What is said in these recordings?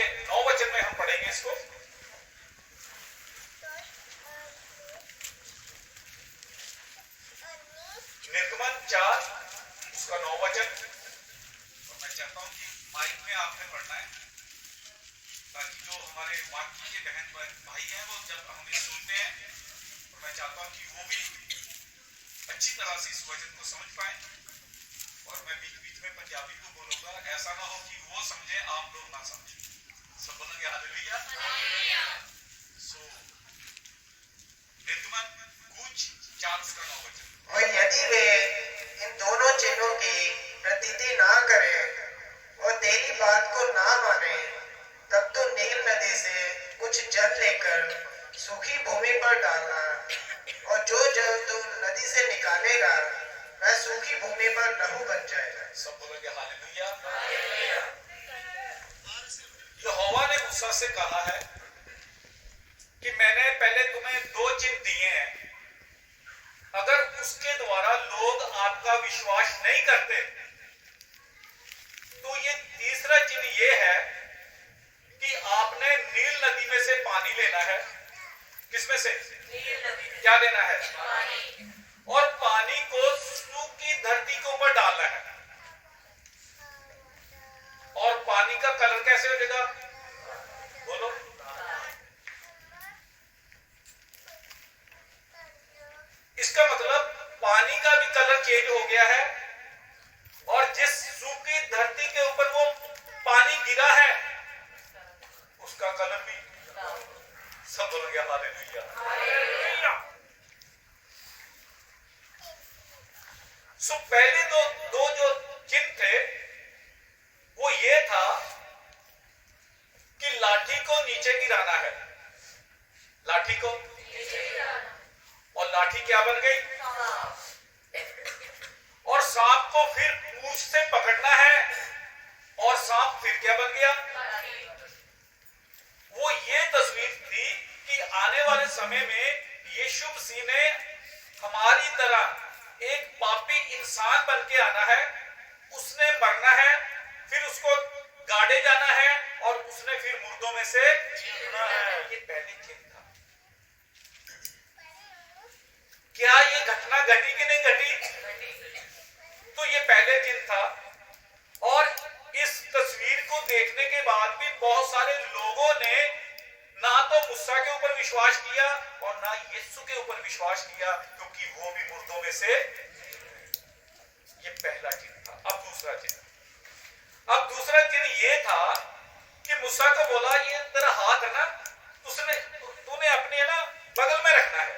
के 9 वचन में हम पढ़ेंगे इसको। निर्गमन 4 उसका 9 वचन। और मैं चाहता हूं कि माइक में आपने पढ़ना है ताकि जो हमारे बाकी के बहन भाई हैं वो जब हमें सुनते हैं तो मैं चाहता हूं कि वो भी अच्छी तरह से इस वचन को समझ पाए। और मैं बीच बीच में पंजाबी को बोलूंगा, ऐसा ना हो कि वो समझे आप लोग ना समझे। सब बोलेंगे हालेलुया। सो निर्गमन कुछ 4 उसका 9 वचन। और यदि वे इन दोनों चिन्हों की प्रतीति ना करें और तेरी बात को ना माने, तब तो नील नदी से कुछ जल लेकर सूखी भूमि पर डालना, और जो जल तू नदी से निकालेगा वह सूखी भूमि पर लहू बन जाएगा। सब बोलेंगे हालेलुया। यहोवा ने मूसा से कहा है कि मैंने पहले तुम्हें 2 चिन्ह दिए हैं, अगर उसके द्वारा लोग आपका विश्वास नहीं करते तो ये तीसरा चिन्ह ये है कि आपने नील नदी में से पानी लेना है। किसमें से? क्या लेना है? पानी। और पानी को सूखी धरती के ऊपर डालना है। और पानी का कलर कैसे हो जाएगा? बोलो। इसका मतलब पानी का भी कलर चेंज हो गया है, और जिस सूखी धरती के ऊपर वो पानी गिरा है उसका कलर भी। सब बोल गया हालेलुया। सो पहले दो जो चिन्ह थे वो ये था कि लाठी को नीचे गिराना है, लाठी को, और लाठी क्या बन गई? और सांप को फिर पूंछ से पकड़ना है, और सांप फिर क्या बन गया? वो ये तस्वीर थी कि आने वाले समय में यीशु मसीह ने हमारी तरह एक पापी इंसान बन के आना है, उसने मरना है, फिर उसको गाड़े जाना है, और उसने फिर मुर्दों में से जीना है। ये पहले चिन्ह था। क्या ये घटना घटी कि नहीं घटी? तो ये पहले चिन्ह था। और इस तस्वीर को देखने के बाद भी बहुत सारे लोगों ने ना तो मूसा के ऊपर विश्वास किया और ना यीशु के ऊपर विश्वास किया, क्योंकि वो भी मुर्दों में से। ये पहला चिन्ह था। अब दूसरा चिन्ह ये था कि मूसा को बोला, ये तेरा हाथ है ना, तूने अपने ना बगल में रखना है।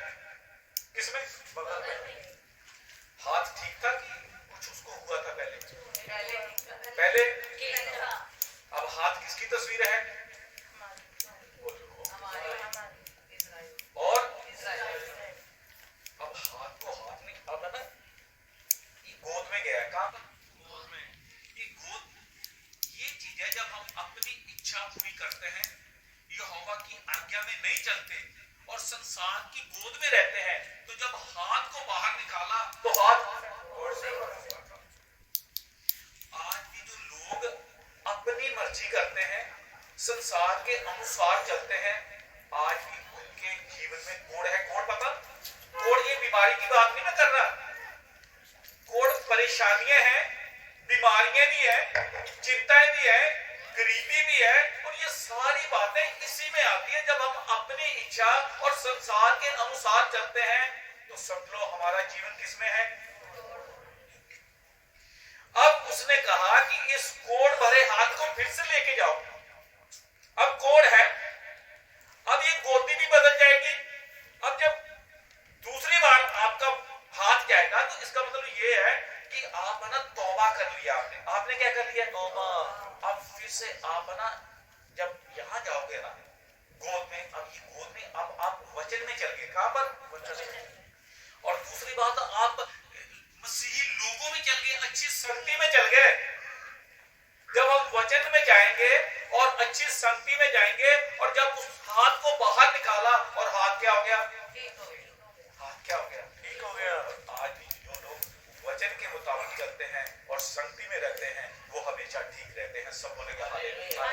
किसमें? बगल में। हाथ ठीक था कि कुछ उसको हुआ था पहले? अब हाथ किसकी तस्वीर है? और अब हाथ नहीं, अब है ना ये गोद में गया। कहां? गोद में। ये गोद ये चीज है, जब हम अपनी इच्छा पूरी करते हैं, यहोवा की आज्ञा में नहीं चलते और संसार की गोद में रहते हैं, तो जब हाथ को बाहर निकाला तो हाथ आज भी जो लोग अपनी मर्जी करते हैं, संसार के अनुसार चलते हैं, आज भी उनके जीवन में कोड़ है। कोड़ पता? कोड़ ये बीमारी की बात नहीं मैं कर रहा, कोड़ परेशानियां हैं, बीमारियां भी है, चिंताएं भी है, गरीबी भी है, और ये सारी बातें इसी में आती है। जब हम अपनी इच्छा और संसार के अनुसार चलते हैं तो समझ लो हमारा जीवन किसमें है? अब उसने कहा कि इस कोड़ भरे हाथ को फिर से लेके जाओ। अब कोड़ है, अब ये गोदी भी बदल जाएगी। अब जब दूसरी बार आपका हाथ जाएगा तो इसका मतलब ये है कि आप ना तौबा कर लिया आपने क्या कर लिया? तौबा। अब फिर से आप ना जब यहां जाओगे ना गोद में, अब ये गोद में अब आप वचन में चल गए। कहां पर? वचन में। और दूसरी बात, आप मसीही लोगों में चल गए, अच्छी संगति में चल गए। जब हम वचन में जाएंगे और अच्छी संगति में जाएंगे, और जब उस हाथ को बाहर निकाला और हाथ क्या हो गया? हाथ क्या हो गया? ठीक हो गया। आज भी जो लोग वचन के मुताबिक चलते हैं और संगति में रहते हैं वो हमेशा ठीक रहते हैं। सब बोलेगा हालेलुया।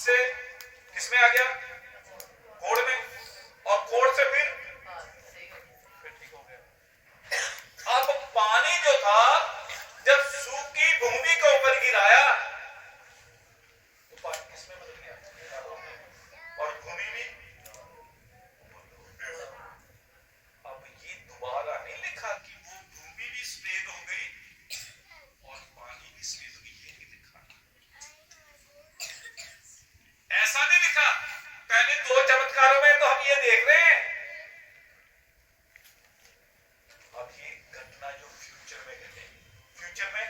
से किसमें आ गया? कोड़ में, और कोड़ से फिर ठीक हो गया। अब पानी जो था जब सूखी भूमि के ऊपर गिराया तो पानी किसमें बदल गया? और भूमि भी। अब ये दोबारा नहीं लिखा कि वो भूमि भी सफेद हो गई और पानी भी सफेद हो गई, ये नहीं लिखा। ऐसा नहीं लिखा। पहले दो चमत्कारों में तो हम ये देख रहे हैं। अब ये घटना जो फ्यूचर में घटेगी, फ्यूचर में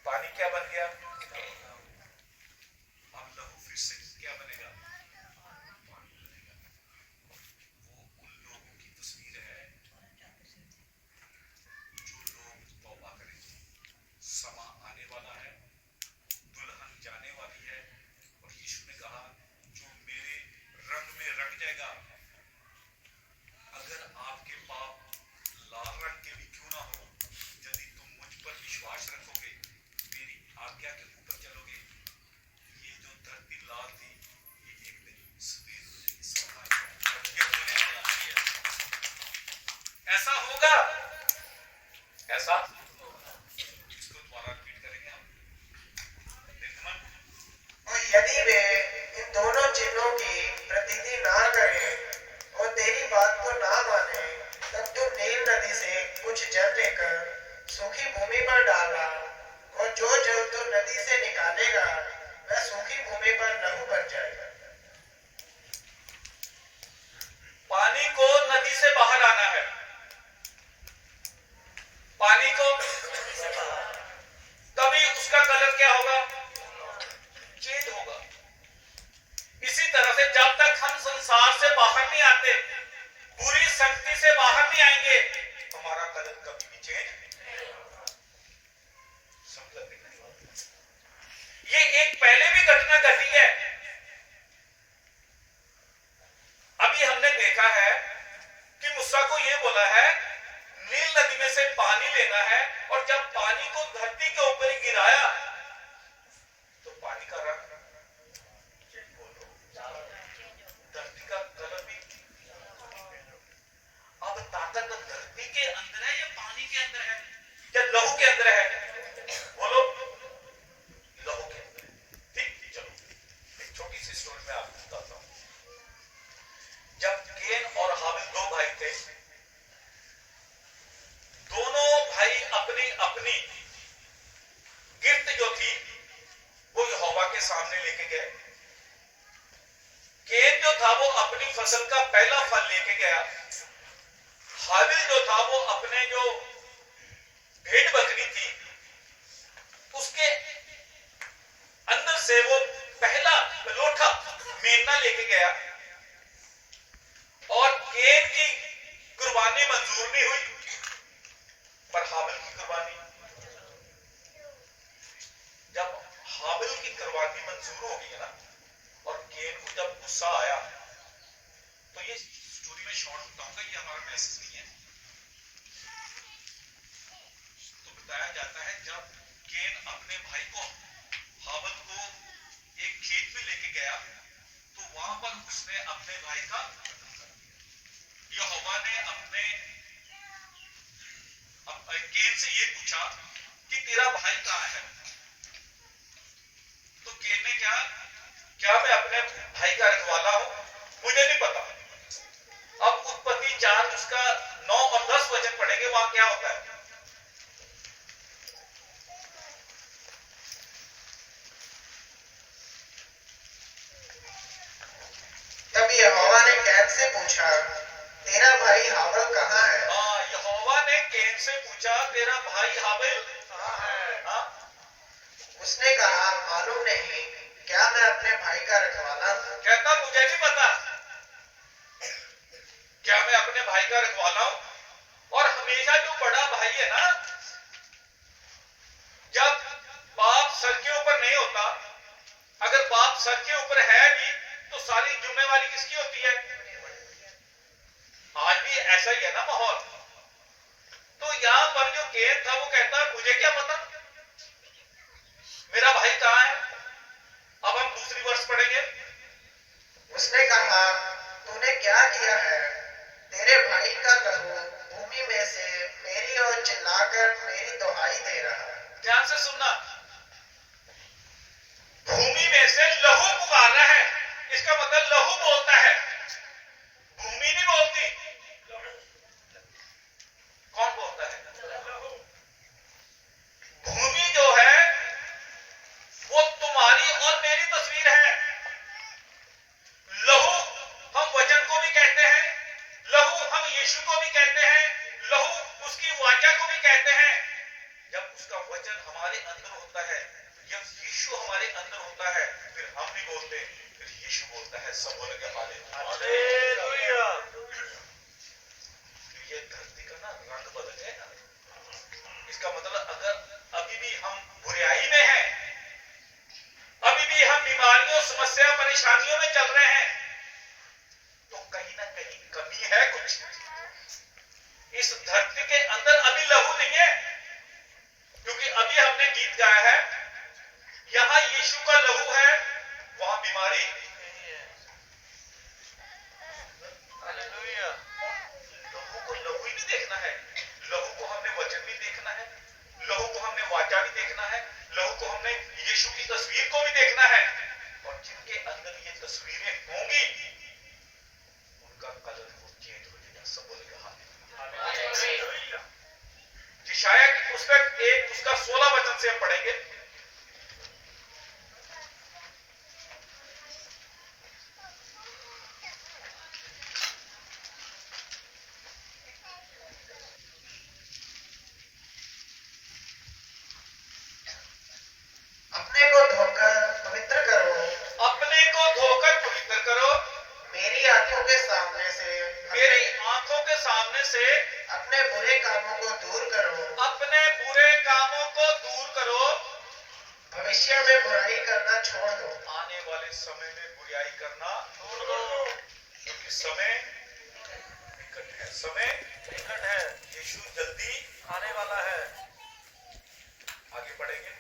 पानी क्या बन गया? अब लहू फिर से क्या बनेगा? पानी बनेगा। वो उन लोगों की तस्वीर है जो लोग तौबा करेंगे। समा आने वाला है, दुल्हन जाने वाली है, और यीशु ने कहा जो मेरे रंग में रंग जाएगा, अगर आपके पाप लाल रंग के भी क्यों ना हो, यदि तुम मुझ पर विश्वास रखोगे, मेरी आज्ञा के ऊपर चलोगे, ये जो धरती लाल थी ये एक दिन सफेद हो जाएगी। ऐसा होगा, ऐसा इसको दोबारा रिपीट करेंगे हम। निर्गमन। और यदि वे इन दोनों चिन्हों की प्रतीति ना करें और तेरी बात को ना माने, तब तू नील नदी से कुछ जल लेकर सूखी भूमि पर डालना, और जो जल तू नदी से निकालेगा वह सूखी भूमि पर लहू बन जाएगा। पानी को नदी से बाहर आना है। पानी को तभी उसका कलर क्या होगा? चेंज होगा। इसी तरह से जब तक हम संसार से बाहर नहीं आते, बुरी संगति से बाहर नहीं आएंगे, हमारा कलर कभी भी चेंज समझ नहीं। ये एक पहले भी घटना घटी है। अभी हमने देखा है कि मूसा को यह बोला है नील नदी में से पानी लेना है, और जब पानी को धरती के ऊपर ही गिराया तो पानी का रंग, धरती का कलर भी। अब ताकत धरती के अंदर है या पानी के अंदर है या लहू के अंदर है? बोलो, लहू के अंदर है। ठीक, चलो एक छोटी सी स्टोरी में आपको बताता हूं। जब केन और हाबिल दो भाई थे, दोनों भाई अपनी अपनी गिफ्ट जो थी वो यहोवा के सामने लेके गए। केन जो था वो अपनी फसल का पहला फल लेके गया। हाबिल जो था वो अपने जो भेड़ बकरी थी उसके अंदर से वो पहला लोठा मेमना लेके गया। और केन की कुर्बानी मंजूर नहीं हुई, पर हाबिल की कुर्बानी। जब हाबिल की कुर्बानी मंजूर हो गई है ना, और केन को जब गुस्सा आया, तो ये स्टोरी में शॉर्ट बताऊंगा, ये हमारा मैसेज नहीं है। तो बताया जाता है जब केन अपने भाई को हाबिल को एक खेत में लेके गया, तो वहां पर उसने अपने भाई का यहोवा ने अपने केन से ये पूछा कि तेरा भाई कहां है? तो केन ने क्या मैं अपने भाई का रखवाला हूं? मुझे नहीं पता। अब उत्पत्ति 4 उसका 9 और 10 वचन पढ़ेंगे, वहां क्या होता है? तब यहोवा ने कैन से पूछा, तेरा भाई हाबिल कहाँ है? यहोवा ने केन से पूछा तेरा भाई हाबिल कहाँ है? उसने कहा, मालूम नहीं, क्या मैं अपने भाई का रखवाला हूं? कहता मुझे नहीं पता, क्या मैं अपने भाई का रखवाला हूं? और हमेशा जो बड़ा भाई है ना, जब बाप सर के ऊपर नहीं होता, अगर बाप सर के ऊपर है भी, तो सारी जिम्मेवारी किसकी होती है? आज भी ऐसा ही है ना माहौल। तो यहां पर जो केन था वो कहता मुझे मुझे क्या पता मेरा भाई कहाँ है। अब हम दूसरी वर्ष पढ़ेंगे। उसने कहा, तूने क्या किया है? तेरे भाई का लहू भूमि में से मेरी ओर चिल्लाकर मेरी दुहाई दे रहा है। ध्यान से सुनना, भूमि में से लहू पुकार रहा है, इसका मतलब लहू बोलता है, भूमि नहीं बोलती। कौन बोलता है? भूमि जो है वो तुम्हारी और मेरी तस्वीर है। लहू हम वचन को भी कहते हैं, लहू हम यीशु को भी कहते हैं, लहू उसकी वाचा को भी कहते हैं। जब उसका वचन हमारे अंदर होता है, जब यीशु हमारे अंदर होता है, फिर हम नहीं बोलते, फिर यीशु बोलता है। सब बोल के हालेलुया। ये धरती का ना रंग बदल जाएगा। इसका मतलब अगर अभी भी हम बुराई में हैं, अभी भी हम बीमारियों, समस्या, परेशानियों में चल रहे हैं, तो कहीं ना कहीं कमी है कुछ। इस धरती के अंदर अभी लहू नहीं है, क्योंकि अभी हमने गीत गाया है, यहां यीशु का लहू है, वहां बीमारी नहीं है। हालेलुया। लहू को लहू ही नहीं देखना है, लहू को हमने वचन भी देखना है, लहू को हमने वाचा भी देखना है, लहू को हमने यीशु की तस्वीर को भी देखना है। और जिनके अंदर ये तस्वीरें होंगी उनका कलर वो चेंज हो जाएगा। सब बोलेगा हालेलुया। यशायाह की पुस्तक 1 उसका 16 वचन से हम पढ़ेंगे। अपने को धोकर पवित्र करो, अपने को धोकर पवित्र करो, मेरी आंखों के सामने से मेरी आंखों के सामने से अपने बुरे कामों को दूर करो, अपने बुरे कामों को दूर करो, भविष्य में बुराई करना छोड़ दो। आने वाले समय में बुराई करना छोड़ दो, क्योंकि समय निकट है, समय निकट है, यीशु जल्दी आने वाला है। आगे बढ़ेंगे।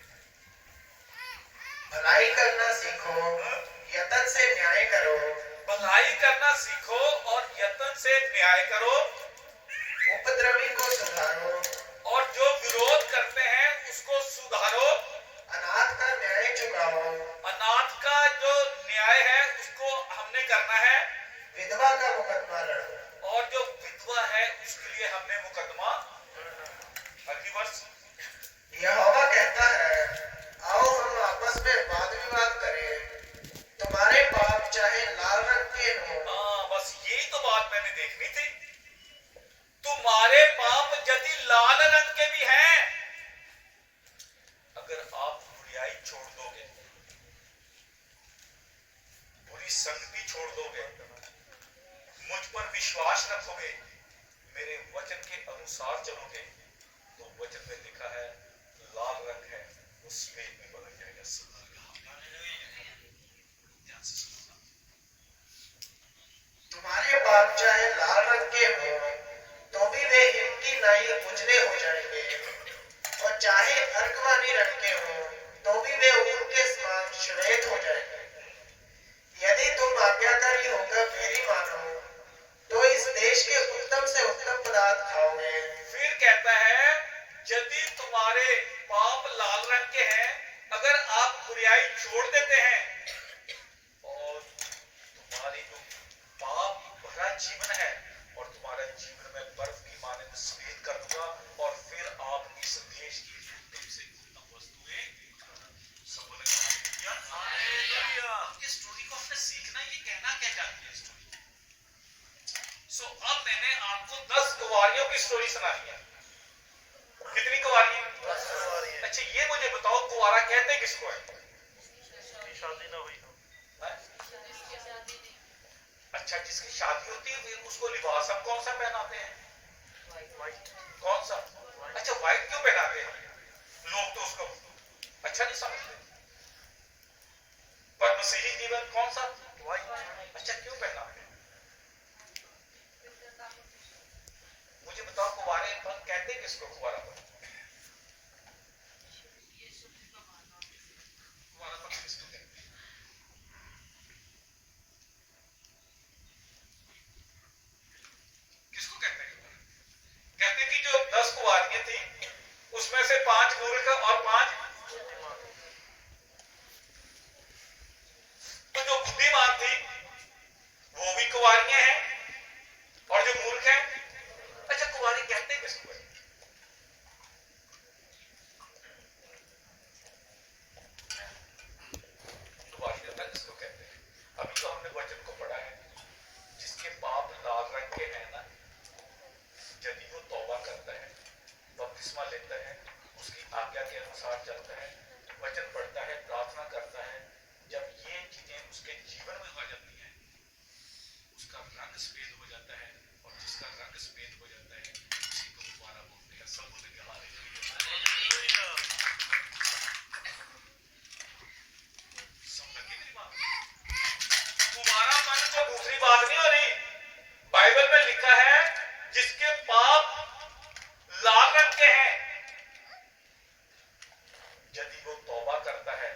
भलाई करना सीखो, यत्न से न्याय करो, भलाई करना सीखो और यत्न से न्याय करो, उपद्रवी को सुधारो, और जो विरोध करते हैं उसको सुधारो, अनाथ का न्याय चुकाओ, अनाथ का जो न्याय है उसको हमने करना है, विधवा का मुकदमा लड़ो, और जो विधवा है उसके लिए हमने मुकदमा। अगली वर्ष। यहोवा कहता है, आओ हम आपस में वाद विवाद करें, तुम्हारे पाप चाहे लाल रंग के हो। बस यही तो बात मैंने देखनी थी। तुम्हारे पाप यदि लाल रंग के भी हैं, अगर आप बुराई छोड़ दोगे, बुरी संगति छोड़ दोगे, मुझ पर विश्वास रखोगे, मेरे वचन के अनुसार चलोगे, तो वचन में लिखा है लाल रंग है वो सफेद में बदल जाएगा। ध्यान से सुनना। तुम्हारे पाप चाहे लाल रंग के हो, तो भी वे हिम की नाई उजले हो जाएंगे, और चाहे अर्कवानी रंग के हो, तो भी वे ऊन के समान श्वेत हो जाएंगे। यदि तुम आज्ञाकारी होकर मेरी मानो, तो इस देश के उत्तम से उत्तम पदार्थ खाओगे। फिर कहता है, यदि तुम्हारे पाप लाल रंग के हैं, अगर आप बुराई छोड़ देते हैं, और तुम्हारी जो पाप भरा जीवन है, और तुम्हारे जीवन में बर्फ की माने सफेद कर दूंगा, और फिर आप इस देश की उत्तम से उत्तम वस्तुएं। इस स्टोरी को हमने सीखना, ये कहना क्या चाहती है स्टोरी। अब मैंने आपको 10 कुंवारियों की स्टोरी सुनाई है। कितनी कुंवारी? 10 कुंवारी। अच्छा ये मुझे बताओ, कुंवारा कहते किसको है? शादी ना हुई हो। अच्छा, जिसकी शादी होती है फिर उसको लिबास हम कौन सा पहनाते हैं? व्हाइट। कौन सा? अच्छा, व्हाइट क्यों पहनाते हैं? लोग तो उसको अच्छा नहीं समझते। पर मसीही जीवन कौन सा? व्हाइट। अच्छा, क्यों पहनाते हैं? मुझे बताओ, कुंवारे पर कहते किसको? कुंवारा पर उसमें से 5 मूर्ख और 5, तो जो बुद्धिमान थी वो भी कुंवारियां हैं और जो मूर्ख हैं, अच्छा कुंवारी कहते हैं किसको है? कुंवारी किसको कहते हैं? अभी तो हमने वचन को पढ़ा है, जिसके पाप लाल रंग के हैं ना, यदि वो तौबा करता है, बपतिस्मा लेता है, उसकी आज्ञा के अनुसार चलता है, वचन पढ़ता है, प्रार्थना करता है, जब ये चीजें उसके जीवन में हो जाती हैं, उसका रंग सफेद हो जाता है, और जिसका रंग सफेद हो जाता है उसी को दोबारा बोलते हैं। सब बोलेंगे हालेलुया। समझ गए मेरी बात? कुंवारापन को दूसरी बात नहीं हो रही, बाइबल में लिखा है जिसके पाप लाल रंग के हैं, यदि वो तौबा करता है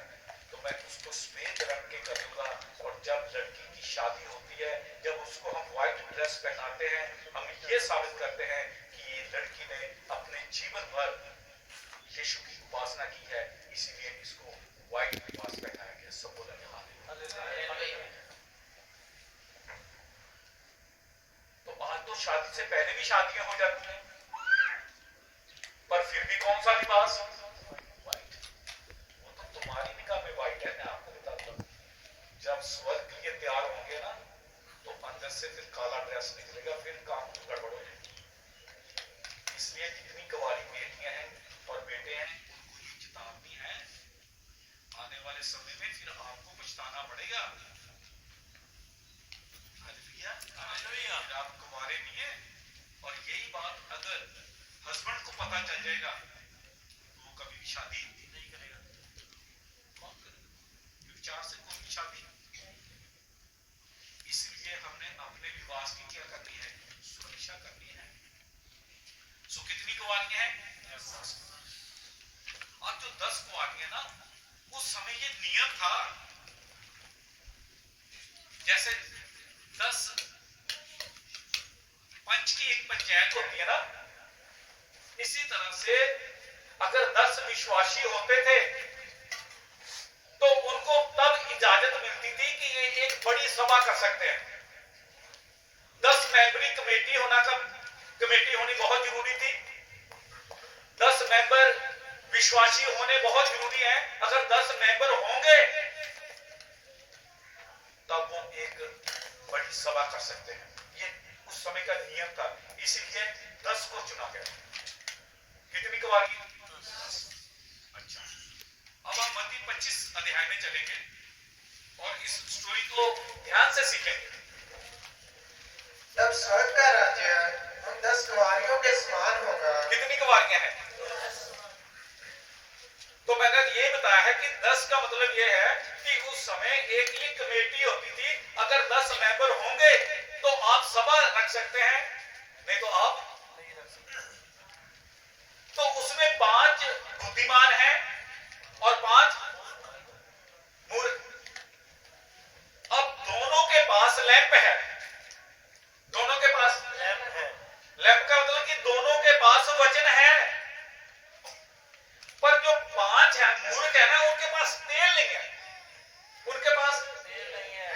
तो मैं उसको सफेद रंग के करूंगा। और जब लड़की की शादी होती है, जब उसको हम व्हाइट ड्रेस पहनाते हैं, हम ये साबित करते हैं कि ये लड़की ने अपने जीवन भर यीशु की उपासना की है, इसीलिए इसको व्हाइट लिबास पहनाया गया। सब बोलेंगे हालेलुया। तो आज तो शादी से पहले भी शादियां हो जाती हैं, पर फिर भी कौन सा लिबास? व्हाइट। वो तो तुम्हारी निगाह में व्हाइट है, मैं आपको बताता हूं। जब स्वर्ग के लिए तैयार होंगे ना, तो अंदर से फिर काला ड्रेस निकलेगा, फिर काम गड़बड़ हो जाएगी। इसलिए जितनी कुंवारी बेटियां हैं और बेटे हैं, उनको ये चेतावनी है, आने वाले समय में फिर आपको पछताना पड़ेगा। Hallelujah, hallelujah. आप कुंवारे नहीं है, और यही बात अगर हस्बैंड को पता चल जाएगा तो वो कभी भी शादी नहीं करेगा। कौन करेगा? विचार से कोई भी शादी। इसलिए हमने अपने विवाह की क्या करनी है? सुरक्षा करनी है। सो कितनी कुंवारियां हैं? 10। और जो 10 कुंवारियां ना, उस समय ये नियम था, जैसे 10 पंच की एक पंचायत होती है ना, इसी तरह से अगर 10 विश्वासी होते थे तो उनको तब इजाजत मिलती थी कि ये एक बड़ी सभा कर सकते हैं। 10 मेंबरी कमेटी होनी बहुत जरूरी थी। 10 मेंबर विश्वासी होने बहुत जरूरी है। अगर 10 मेंबर होंगे तब वो एक बड़ी सभा कर सकते हैं। ये उस समय का नियम था, इसीलिए 10 को चुना गया। कितनी कुंवारी? अच्छा, अब हम मत्ती 25 अध्याय में चलेंगे और इस स्टोरी को ध्यान से सीखेंगे। तब स्वर्ग का राज्य उन 10 कुंवारियों के समान होगा। कितनी कुंवारियां हैं? तो मैंने ये बताया है कि 10 का मतलब ये है कि उस समय एक ही कमेटी होती थी। अगर 10 मेंबर होंगे तो आप सभा रख सकते हैं, नहीं तो आप नहीं रख सकते। तो उसमें 5 बुद्धिमान हैं और 5 मूर्ख। अब दोनों के पास लैंप है, दोनों के पास लैंप है। लैंप का मतलब कि दोनों के पास वचन है, पर जो 5 है मूर्ख है ना, उनके पास तेल नहीं है, उनके पास तेल नहीं है।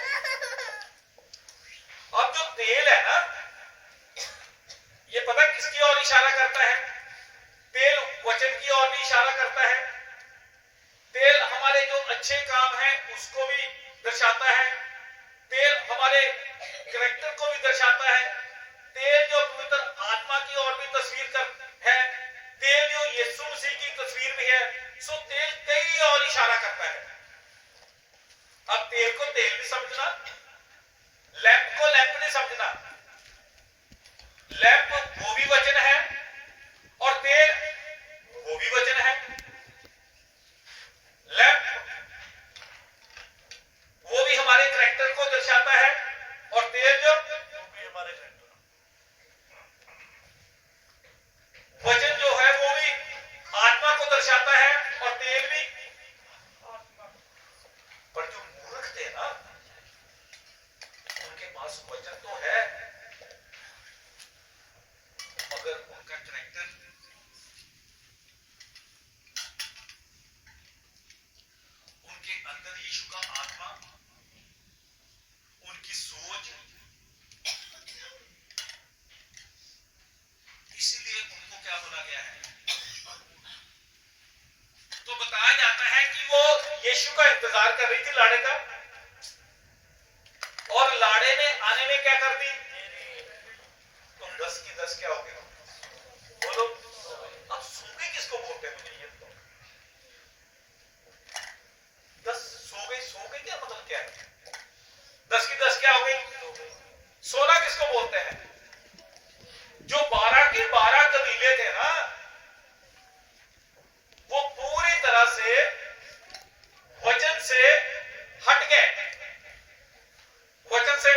अब जो तेल है ना, ये पता किसकी ओर इशारा करता है? तेल वचन की ओर भी इशारा करता है। तेल हमारे जो अच्छे काम हैं उसको भी दर्शाता है। तेल हमारे कैरेक्टर को भी दर्शाता है। तेल जो पवित्र आत्मा की ओर भी तस्वीर कर है। तेल जो यीशु मसीह की तस्वीर भी है। सो तेल कई और इशारा करता है। अब तेल को तेल नहीं समझना, लैंप को लैंप नहीं समझना। लैंप वो भी वचन है और तेल वो भी वचन है। लैंप वो भी हमारे कैरेक्टर को दर्शाता है और तेल जो भी हमारे कैरेक्टर, वचन जो है वो भी आत्मा को दर्शाता है और तेल भी आत्मा। पर जो मूर्ख थे ना, उनके पास वचन तो है, मगर यीशु का इंतजार कर रही थी लाड़े का, और लाड़े ने आने में क्या कर दी? तो 10 की 10 क्या हो गया? बोलो। अब सो गई किसको बोलते हैं? मुझे ये तो 10 सो गई क्या मतलब क्या है? 10 की 10 क्या हो गई? सोना किसको बोलते हैं? जो 12 के 12 कबीले थे ना, वो पूरी तरह से वचन से हट गए। वचन से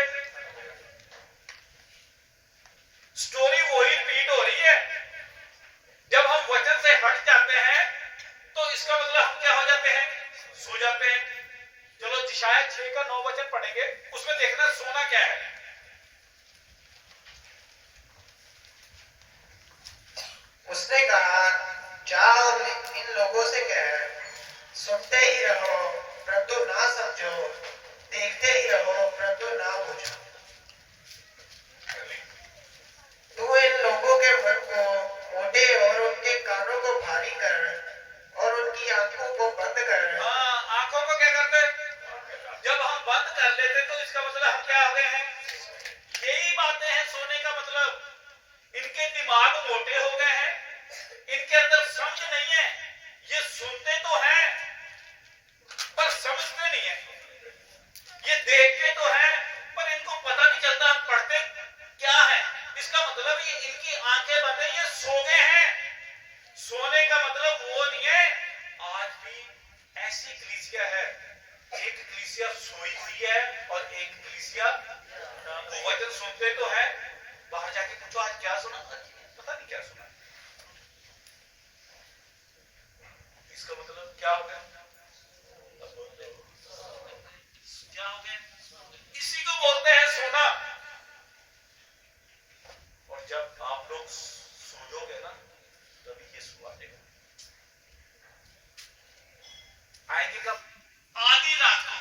स्टोरी वही रिपीट हो रही है। जब हम वचन से हट जाते हैं तो इसका मतलब हम क्या हो जाते हैं? सो जाते हैं। चलो यशायाह 6 का 9 वचन पढ़ेंगे, उसमें देखना सोना क्या है। उसने कहा, जाओ इन लोगों से कह, सुनते ही रहो परंतु ना समझो, देखते ही रहो परंतु ना बुझो। तू इन लोगों के मन को मोटे और उनके कानों को भारी कर और उनकी आंखों को बंद कर। हाँ, आंखों को क्या करते? जब हम बंद कर लेते तो इसका मतलब हम क्या हो गए हैं? यही बातें हैं सोने का मतलब। इनके दिमाग मोटे हो गए हैं, इनके अंदर समझ नहीं है। ये सुनते तो हैं पर समझते नहीं है, ये देखते तो हैं पर इनको पता नहीं चलता हम पढ़ते क्या है। इसका मतलब ये इनकी आंखें बंद है, ये सो गए हैं। सोने का मतलब वो नहीं है। आज भी ऐसी कलीसिया है, एक कलीसिया सोई हुई है और एक कलीसिया वो वचन सुनते तो है। बाहर जाके पूछो आज क्या सुना, पता नहीं क्या सुना। इसका मतलब क्या हो गया? क्या हो गया? इसी को बोलते हैं सोना। और जब आप लोग सोओगे ना तभी ये सो आएगा। आएंगे कब? आधी रात को।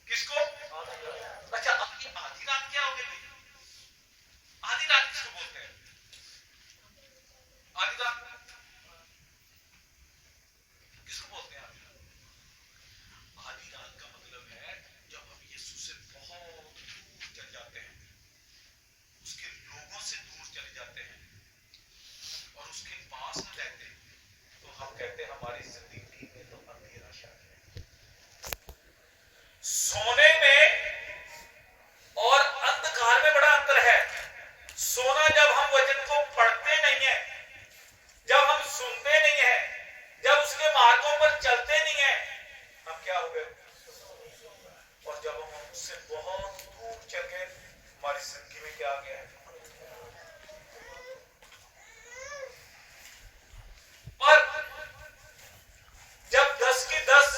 किसको? अच्छा, अब ये आधी रात क्या हो गई? आधी रात किसको बोलते हैं? आधी रात किसको बोलते हैं? आधी रात का मतलब है जब हम यीशु से बहुत दूर चले जाते हैं, उसके लोगों से दूर चले जाते हैं और उसके पास न रहते, तो हम कहते हैं हमारी जिंदगी में तो अंधेरा छा गया। सोने में और अंधकार में बड़ा अंतर है। सोना जब हम वचन को पढ़ते नहीं है, जब हम सुनते नहीं है, जब उसके मार्गों पर चलते नहीं है, हम क्या हो गए? और जब हम उससे बहुत दूर चल गए, हमारी जिंदगी में क्या आ गया है? पर जब 10 की 10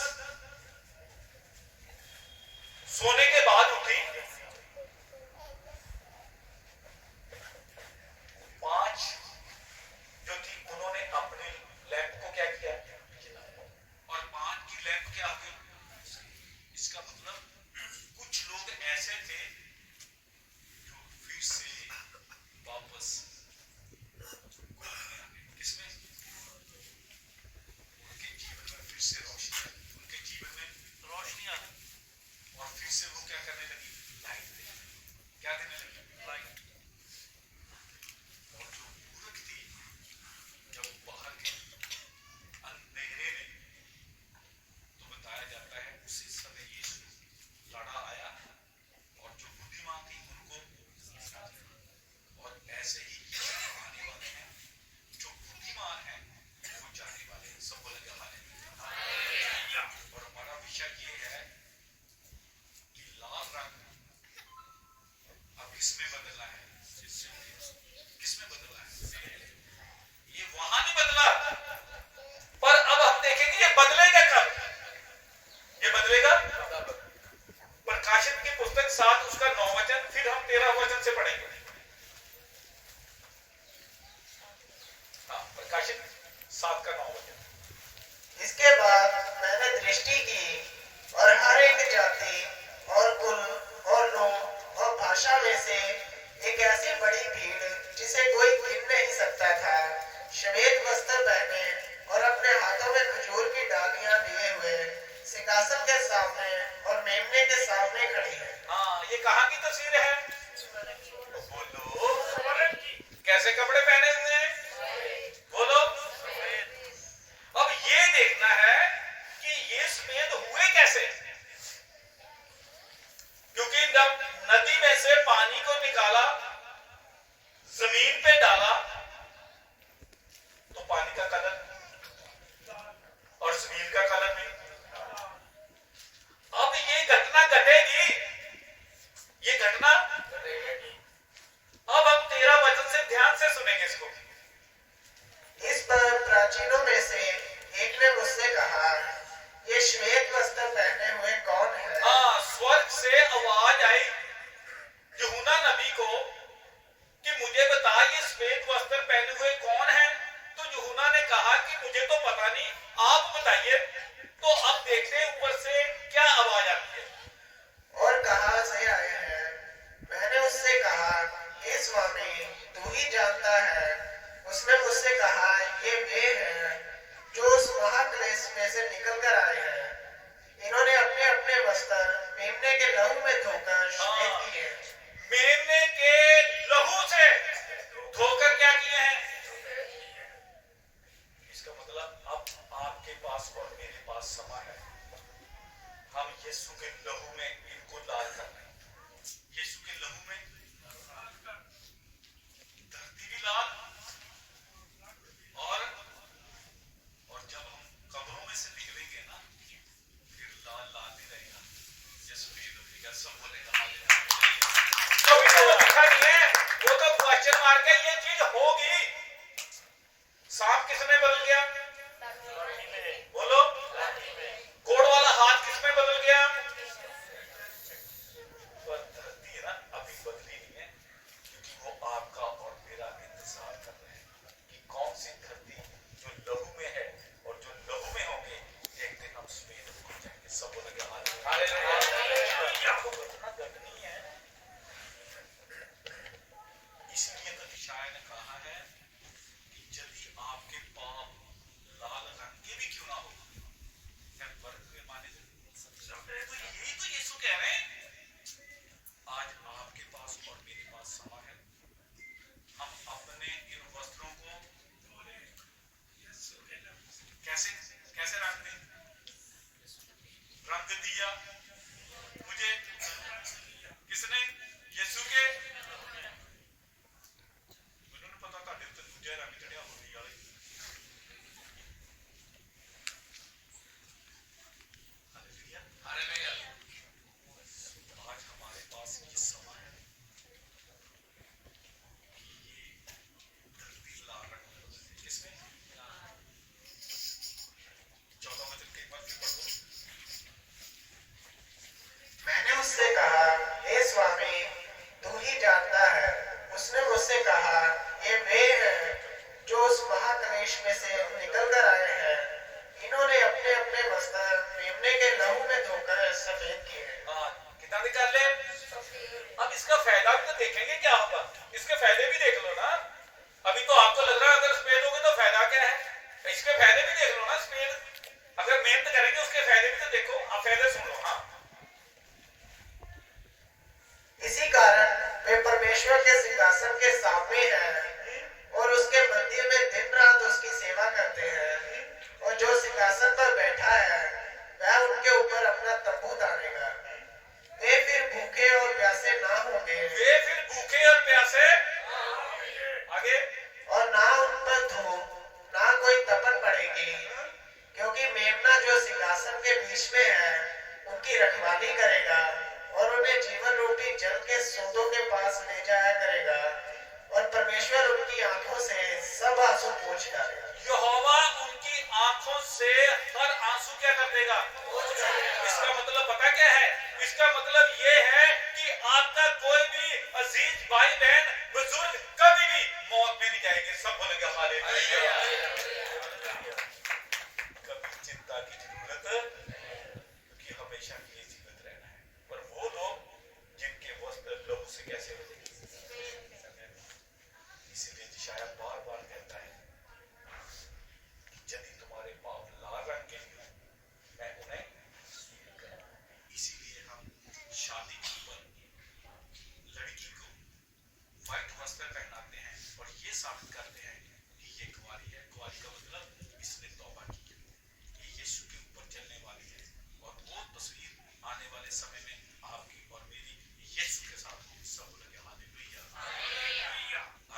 सोने के बाद उठी, 5 जो थी उन्होंने अपने लैंप को क्या किया? और 5 की लैंप क्या हो गई? इसका मतलब कुछ लोग ऐसे थे जो फिर से वापस किसमें? उनके जीवन में फिर से रोशनी आई, उनके जीवन में रोशनी आई और फिर से वो क्या करने लगी? लाइट देने। क्या देने लगी? लाइट। और जो मूर्ख थी, जब बाहर गई अंधेरे में, तो बताया जाता है उसी समय यीशु लड़ा आया और जो बुद्धिमान थी उनको, और ऐसे ही यीशु आने वाले हैं। जो बुद्धिमान है वो जाने वाले हैं। सब बोलेंगे हालेलुया। और हमारा विषय ये है कि लाल रंग अब किसमें बदलना है? किसमें बदलना है? ये वहां नहीं बदला, पर अब हम देखेंगे ये बदलेगा कब? ये बदलेगा प्रकाशित की पुस्तक 7 उसका 9 वचन, फिर हम 13 वचन से पढ़ेंगे। हाँ, प्रकाशित 7 का 9 वचन। इसके बाद मैंने दृष्टि की और हर एक जाति और कुल और लोग और भाषा में से एक ऐसी बड़ी भीड़ जिसे कोई गिन नहीं सकता था, श्वेत वस्त्र पहने और अपने हाथों में खजूर की डालियां लिए हुए कि मुझे तो पता नहीं, आप बताइए। तो अब देखते हैं ऊपर से क्या आवाज आती है। और कहाँ से आए हैं? मैंने उससे कहा, हे स्वामी, तू ही जानता है। उसने मुझसे कहा, ये वे हैं जो उस महाक्लेश में से निकल कर आए हैं। इन्होंने अपने अपने वस्त्र मेमने के लहू में धोकर श्वेत किए। मेमने के लहू से धोकर क्या किए हैं? इसका मतलब अब आपके पास और मेरे पास समय है। हम यीशु के लहू में इनको लाल कर रहे हैं। यीशु के लहू में धरती भी लाल, और जब हम कब्रों में से निकलेंगे ना, फिर लाल लाल नहीं रहेगा, यीशु की लहू का सब बोलेगा हालेलुया। तो वो दिखा नहीं है, वो तो क्वेश्चन मार के ये चीज होगी। सांप किसमें बदल गया? बोलो। कोड़ वाला हाथ किसमें बदल गया? पर धरती है ना, अभी बदली नहीं है, क्योंकि वो आपका और मेरा इंतजार कर रहे हैं कि कौन सी धरती जो लहू में है और जो लहू में होंगे, एक दिन हम सफेद हो जाएंगे। सब बोलेंगे हालेलुया। आपको इतना गर्व नहीं है, इसलिए तो यशायाह ने कहा है कि यदि आपके पाप लाल रंग के भी क्यों ना हो, क्या फर्क में माने तो यही तो यीशु कह रहे हैं। आज आपके पास और मेरे पास समय है। हम अपने इन वस्त्रों को कैसे कैसे रंग दें? रंग दिया मुझे किसने? यीशु के। उन्होंने पता था दिल तक मुझे रंग चढ़िया होने वाले। Hallelujah hallelujah. आज हमारे पास ये समय है कि ये धरती लाल रंग किसमें? 14 वचन के एक बार फिर पढ़ो। मैंने उससे कहा, हे स्वामी, तू ही जानता है। उसने मुझसे कहा, ये वे हैं जो उस महाक्लेश में से निकल कर आए हैं। इन्होंने अपने अपने वस्त्र मेमने के लहू में धोकर सफेद किए। कितना निकाल ले? अब इसका फायदा भी तो देखेंगे क्या होगा। इसके फायदे भी देख लो ना। अभी तो आपको लग रहा है अगर सफेद होगे तो फायदा क्या है, इसके फायदे भी देख लो ना। सफेद अगर मेहनत करेंगे उसके फायदे भी तो देखो। आप फायदे सुन लो। हाँ, इसी कारण वे परमेश्वर के सिंहासन के सामने हैं और उसके मंदिर में दिन रात उसकी सेवा करते हैं। और जो सिंहासन पर बैठा है वह उनके ऊपर अपना तंबू तानेगा। वे फिर भूखे और प्यासे ना होंगे। वे फिर भूखे और प्यासे आगे, और ना उन पर धूप ना कोई तपन पड़ेगी, क्योंकि मेमना जो सिंहासन के बीच में है उनकी रखवाली करेगा और उन्हें जीवन रूपी जल के सोतों के पास ले जाया करेगा। और परमेश्वर उनकी आंखों से सब आंसू पोंछ डालेगा। यहोवा उनकी आंखों से हर आंसू क्या कर देगा? इसका मतलब पता क्या है? इसका मतलब ये है कि आपका कोई भी अजीज भाई बहन बुजुर्ग कभी भी मौत में नहीं जाएंगे। सब बोलेंगे हालेलुया। कभी चिंता की जरूरत, क्योंकि हमेशा के लिए जीवित रहना है। पर वो लोग जिनके वस्त्र लहू से कैसे हो जाएंगे, इसीलिए यशायाह बार बार कहता है यदि तुम्हारे पाप लाल रंग के लिए मैं उन्हें। इसीलिए हम शादी पर लड़की को व्हाइट वस्त्र पहनाते हैं और ये साबित करते हैं कि ये कुंवारी है। कुंवारी का मतलब इसने तौबा की है, ये यीशु के ऊपर चलने वाली है। और वो तस्वीर आने वाले समय में आपकी और मेरी यीशु के साथ होगी। सब लगे हालेलुया।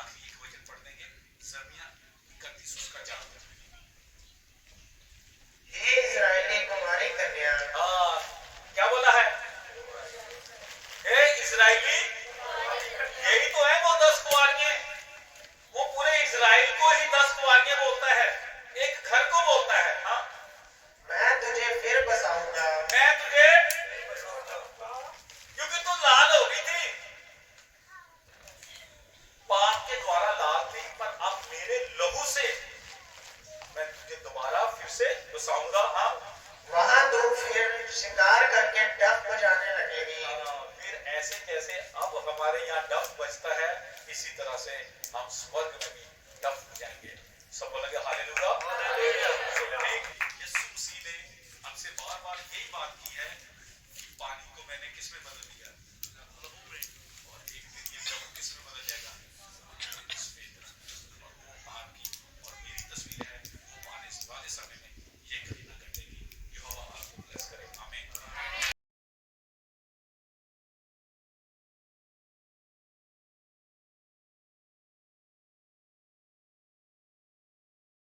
आखिरी एक वचन पढ़ देंगे, यिर्मयाह 31 उसका 4। हे इस्राएली कुमारी कन्या, क्या बोला है? हे इस्राएली, यही तो है वो 10 कुंवारियां। वो पूरे इस्राएल को ही 10 कुंवारियां बोलता है, एक घर को बोलता है। हाँ, मैं तुझे फिर बसाऊंगा। मैं तुझे बसाऊंगा। हाँ वहां तू फिर शिकार करके डफ बजाने लगेगी। फिर ऐसे जैसे अब हमारे यहाँ डफ बजता है, इसी तरह से हम स्वर्ग में भी डफ बजाएंगे। सब बोलेंगे हालेलुया। यीशु मसीह ने हमसे बार बार यही बात की है कि पानी को मैंने किस में बदल दिया,